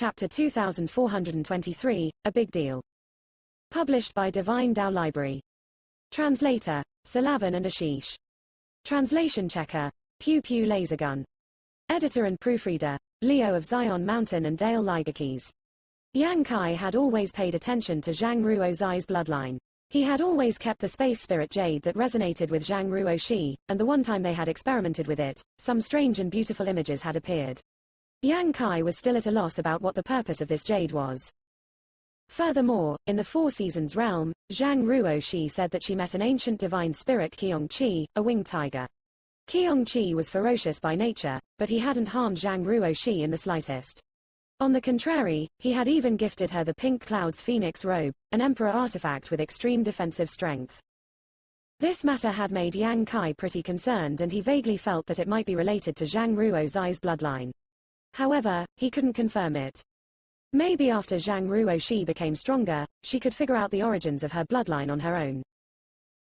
Chapter 2423, A Big Deal. Published by Divine.Tao Library. Translator, Salavan and Ashish. Translation checker, Pew Pew Lasergun. Editor and proofreader, Leo of Zion Mountain and Dale Ligerkeys. Yang Kai had always paid attention to Zhang Ruozai's bloodline. He had always kept the space spirit jade that resonated with Zhang Ruoxi, and the one time they had experimented with it, some strange and beautiful images had appeared. Yang Kai was still at a loss about what the purpose of this jade was. Furthermore, in the Four Seasons realm, Zhang Ruoxi said that she met an ancient divine spirit Qiongqi, a winged tiger. Qiongqi was ferocious by nature, but he hadn't harmed Zhang Ruoxi in the slightest. On the contrary, he had even gifted her the Pink Cloud's Phoenix robe, an emperor artifact with extreme defensive strength. This matter had made Yang Kai pretty concerned, and he vaguely felt that it might be related to Zhang Ruozai's bloodline. However, he couldn't confirm it. Maybe after Zhang Ruoxi became stronger, she could figure out the origins of her bloodline on her own.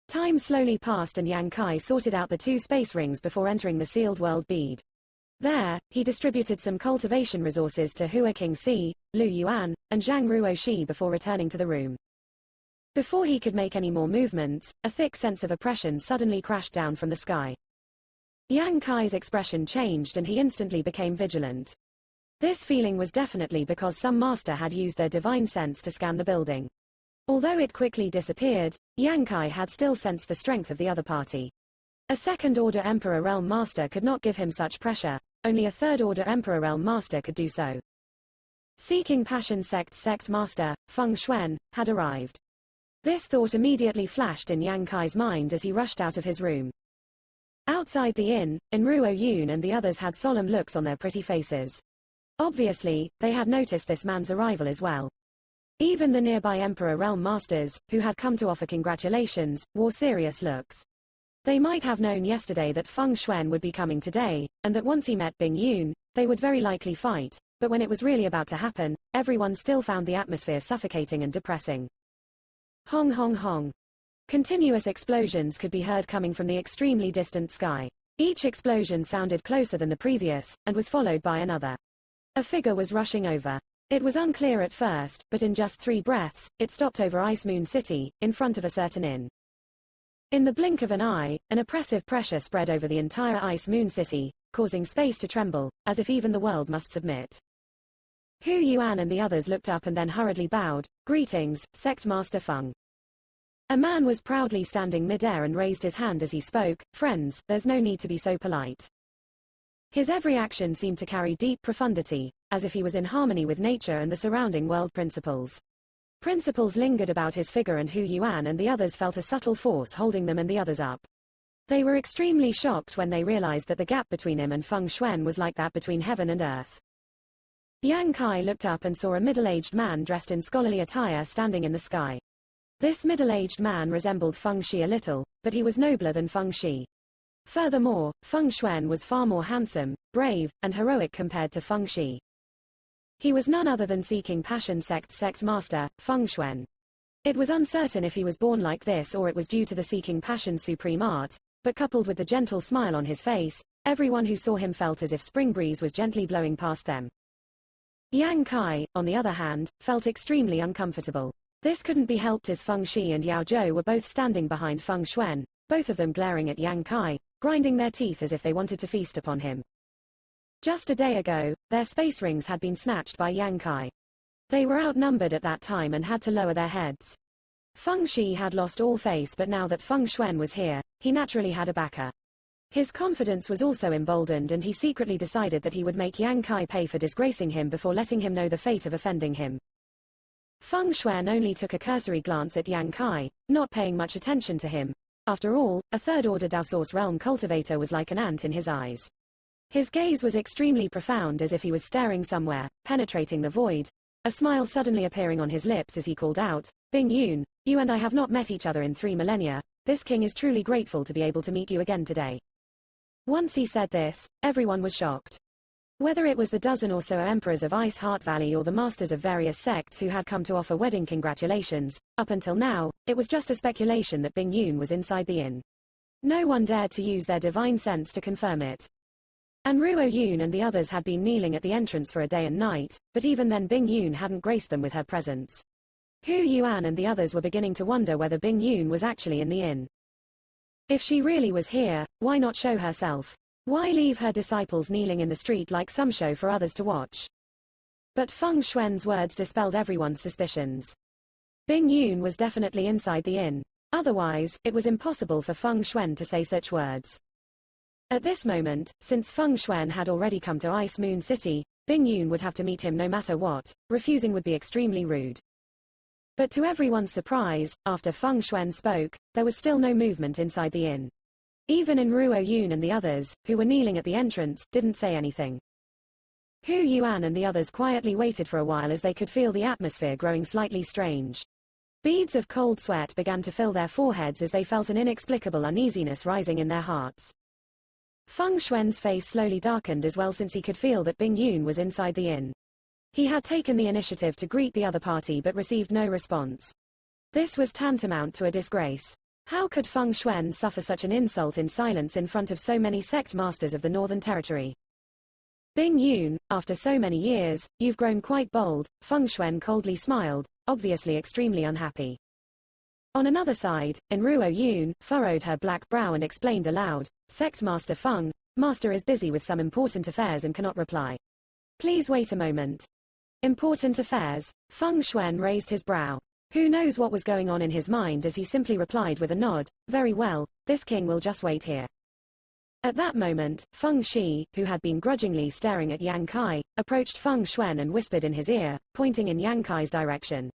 Time slowly passed and Yang Kai sorted out the 2 space rings before entering the sealed world bead. There, he distributed some cultivation resources to Hua King Si, Lu Yuan, and Zhang Ruoxi before returning to the room. Before he could make any more movements, a thick sense of oppression suddenly crashed down from the sky. Yang Kai's expression changed and he instantly became vigilant. This feeling was definitely because some master had used their divine sense to scan the building. Although it quickly disappeared, Yang Kai had still sensed the strength of the other party. A second-order Emperor Realm Master could not give him such pressure, only a third-order Emperor Realm Master could do so. Seeking Passion Sect Master, Feng Xuan, had arrived. This thought immediately flashed in Yang Kai's mind as he rushed out of his room. Outside the inn, Enruo Yun and the others had solemn looks on their pretty faces. Obviously, they had noticed this man's arrival as well. Even the nearby Emperor Realm Masters, who had come to offer congratulations, wore serious looks. They might have known yesterday that Feng Xuan would be coming today, and that once he met Bing Yun, they would very likely fight, but when it was really about to happen, everyone still found the atmosphere suffocating and depressing. Hong hong hong. Continuous explosions could be heard coming from the extremely distant sky. Each explosion sounded closer than the previous, and was followed by another. A figure was rushing over. It was unclear at first, but in just 3 breaths, it stopped over Ice Moon City, in front of a certain inn. In the blink of an eye, an oppressive pressure spread over the entire Ice Moon City, causing space to tremble, as if even the world must submit. Hu Yuan and the others looked up and then hurriedly bowed. Greetings, Sect Master Feng. A man was proudly standing mid-air and raised his hand as he spoke. Friends, there's no need to be so polite. His every action seemed to carry deep profundity, as if he was in harmony with nature and the surrounding world principles. Principles lingered about his figure, and Hu Yuan and the others felt a subtle force holding them and the others up. They were extremely shocked when they realized that the gap between him and Feng Xuan was like that between heaven and earth. Yang Kai looked up and saw a middle-aged man dressed in scholarly attire standing in the sky. This middle-aged man resembled Feng Shi a little, but he was nobler than Feng Shi. Furthermore, Feng Xuan was far more handsome, brave, and heroic compared to Feng Shi. He was none other than Seeking Passion Sect Master, Feng Xuan. It was uncertain if he was born like this or it was due to the Seeking Passion supreme art, but coupled with the gentle smile on his face, everyone who saw him felt as if spring breeze was gently blowing past them. Yang Kai, on the other hand, felt extremely uncomfortable. This couldn't be helped as Feng Shi and Yao Zhou were both standing behind Feng Xuan, both of them glaring at Yang Kai, grinding their teeth as if they wanted to feast upon him. Just a day ago, their space rings had been snatched by Yang Kai. They were outnumbered at that time and had to lower their heads. Feng Shi had lost all face, but now that Feng Xuan was here, he naturally had a backer. His confidence was also emboldened, and he secretly decided that he would make Yang Kai pay for disgracing him before letting him know the fate of offending him. Feng Xuan only took a cursory glance at Yang Kai, not paying much attention to him. After all, a third-order Dao Source Realm cultivator was like an ant in his eyes. His gaze was extremely profound, as if he was staring somewhere, penetrating the void, a smile suddenly appearing on his lips as he called out, Bing Yun, you and I have not met each other in 3 millennia, this king is truly grateful to be able to meet you again today. Once he said this, everyone was shocked. Whether it was the dozen or so emperors of Ice Heart Valley or the masters of various sects who had come to offer wedding congratulations, up until now, it was just a speculation that Bing Yun was inside the inn. No one dared to use their divine sense to confirm it. And Ruo Yun and the others had been kneeling at the entrance for a day and night, but even then Bing Yun hadn't graced them with her presence. Hu Yuan and the others were beginning to wonder whether Bing Yun was actually in the inn. If she really was here, why not show herself? Why leave her disciples kneeling in the street like some show for others to watch? But Feng Xuan's words dispelled everyone's suspicions. Bing Yun was definitely inside the inn. Otherwise, it was impossible for Feng Xuan to say such words. At this moment, since Feng Xuan had already come to Ice Moon City, Bing Yun would have to meet him no matter what. Refusing would be extremely rude. But to everyone's surprise, after Feng Xuan spoke, there was still no movement inside the inn. Even Ruo Yun and the others, who were kneeling at the entrance, didn't say anything. Hu Yuan and the others quietly waited for a while as they could feel the atmosphere growing slightly strange. Beads of cold sweat began to fill their foreheads as they felt an inexplicable uneasiness rising in their hearts. Feng Xuan's face slowly darkened as well since he could feel that Bing Yun was inside the inn. He had taken the initiative to greet the other party but received no response. This was tantamount to a disgrace. How could Feng Xuan suffer such an insult in silence in front of so many sect masters of the Northern Territory? Bing Yun, after so many years, you've grown quite bold. Feng Xuan coldly smiled, obviously extremely unhappy. On another side, Ruo Yun furrowed her black brow and explained aloud, Sect Master Feng, Master is busy with some important affairs and cannot reply. Please wait a moment. Important affairs? Feng Xuan raised his brow. Who knows what was going on in his mind as he simply replied with a nod, very well, this king will just wait here. At that moment, Feng Shi, who had been grudgingly staring at Yang Kai, approached Feng Xuan and whispered in his ear, pointing in Yang Kai's direction.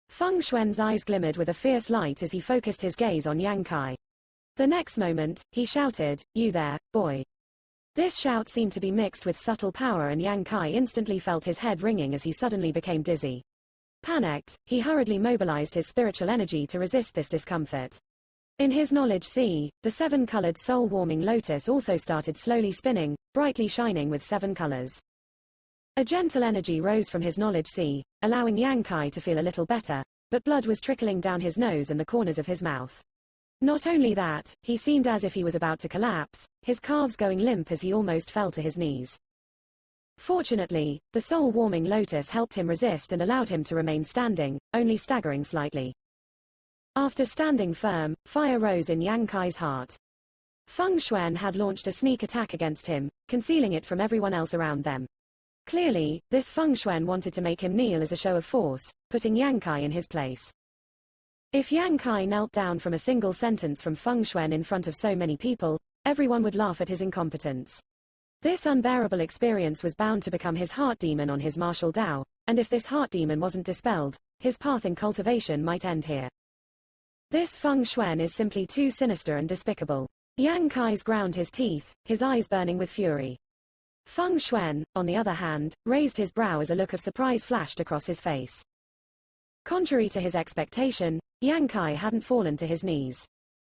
Feng Xuan's eyes glimmered with a fierce light as he focused his gaze on Yang Kai. The next moment, he shouted, you there, boy. This shout seemed to be mixed with subtle power and Yang Kai instantly felt his head ringing as he suddenly became dizzy. Panicked, he hurriedly mobilized his spiritual energy to resist this discomfort. In his knowledge sea, the seven-colored soul-warming lotus also started slowly spinning, brightly shining with 7 colors. A gentle energy rose from his knowledge sea, allowing Yang Kai to feel a little better, but blood was trickling down his nose and the corners of his mouth. Not only that, he seemed as if he was about to collapse, his calves going limp as he almost fell to his knees. Fortunately, the soul-warming lotus helped him resist and allowed him to remain standing, only staggering slightly. After standing firm, fire rose in Yang Kai's heart. Feng Xuan had launched a sneak attack against him, concealing it from everyone else around them. Clearly, this Feng Xuan wanted to make him kneel as a show of force, putting Yang Kai in his place. If Yang Kai knelt down from a single sentence from Feng Xuan in front of so many people, everyone would laugh at his incompetence. This unbearable experience was bound to become his heart demon on his martial Tao, and if this heart demon wasn't dispelled, his path in cultivation might end here. This Feng Xuan is simply too sinister and despicable. Yang Kai's ground his teeth, his eyes burning with fury. Feng Xuan, on the other hand, raised his brow as a look of surprise flashed across his face. Contrary to his expectation, Yang Kai hadn't fallen to his knees.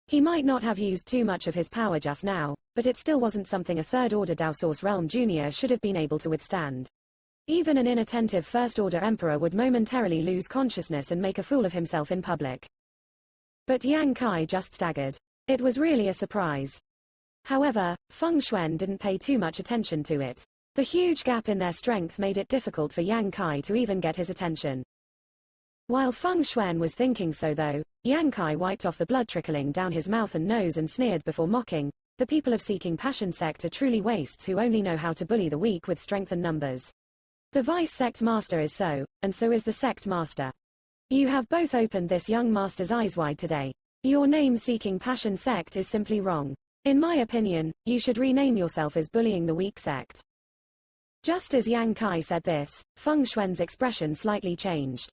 He might not have used too much of his power just now, but it still wasn't something a third-order Dao Source Realm Junior should have been able to withstand. Even an inattentive first-order emperor would momentarily lose consciousness and make a fool of himself in public. But Yang Kai just staggered. It was really a surprise. However, Feng Xuan didn't pay too much attention to it. The huge gap in their strength made it difficult for Yang Kai to even get his attention. While Feng Xuan was thinking so though, Yang Kai wiped off the blood trickling down his mouth and nose and sneered before mocking, the people of Seeking Passion sect are truly wastes who only know how to bully the weak with strength and numbers. The Vice Sect Master is so, and so is the Sect Master. You have both opened this young master's eyes wide today. Your name Seeking Passion sect is simply wrong. In my opinion, you should rename yourself as Bullying the Weak Sect. Just as Yang Kai said this, Feng Xuan's expression slightly changed.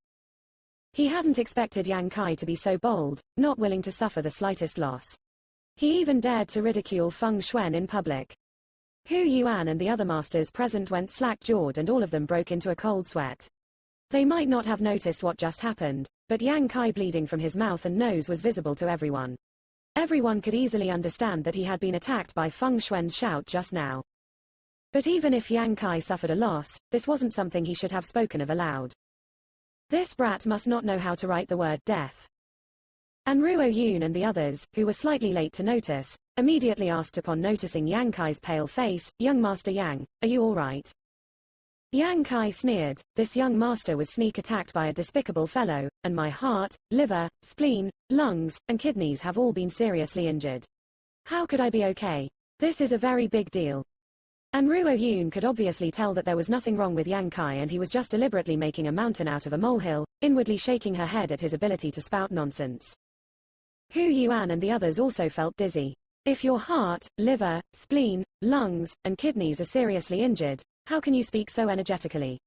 He hadn't expected Yang Kai to be so bold, not willing to suffer the slightest loss. He even dared to ridicule Feng Xuan in public. Hu Yuan and the other masters present went slack-jawed and all of them broke into a cold sweat. They might not have noticed what just happened, but Yang Kai bleeding from his mouth and nose was visible to everyone. Everyone could easily understand that he had been attacked by Feng Xuan's shout just now. But even if Yang Kai suffered a loss, this wasn't something he should have spoken of aloud. This brat must not know how to write the word death. And Ruo Yun and the others, who were slightly late to notice, immediately asked upon noticing Yang Kai's pale face, "Young Master Yang, are you all right?" Yang Kai sneered, "This young master was sneak attacked by a despicable fellow, and my heart, liver, spleen, lungs, and kidneys have all been seriously injured. How could I be okay? This is a very big deal." And Ruo Yun could obviously tell that there was nothing wrong with Yang Kai and he was just deliberately making a mountain out of a molehill, inwardly shaking her head at his ability to spout nonsense. Hu Yuan and the others also felt dizzy. If your heart, liver, spleen, lungs, and kidneys are seriously injured, how can you speak so energetically?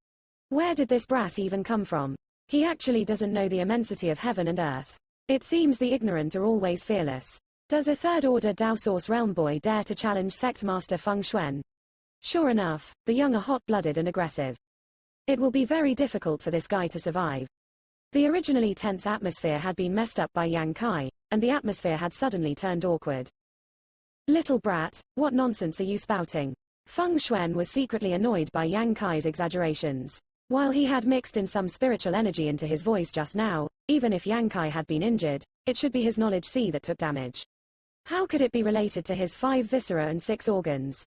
Where did this brat even come from? He actually doesn't know the immensity of heaven and earth. It seems the ignorant are always fearless. Does a third-order Dao Source Realm boy dare to challenge Sect Master Feng Xuan? Sure enough, the young are hot-blooded and aggressive. It will be very difficult for this guy to survive. The originally tense atmosphere had been messed up by Yang Kai, and the atmosphere had suddenly turned awkward. "Little brat, what nonsense are you spouting?" Feng Xuan was secretly annoyed by Yang Kai's exaggerations. While he had mixed in some spiritual energy into his voice just now, even if Yang Kai had been injured, it should be his knowledge that took damage. How could it be related to his 5 viscera and 6 organs?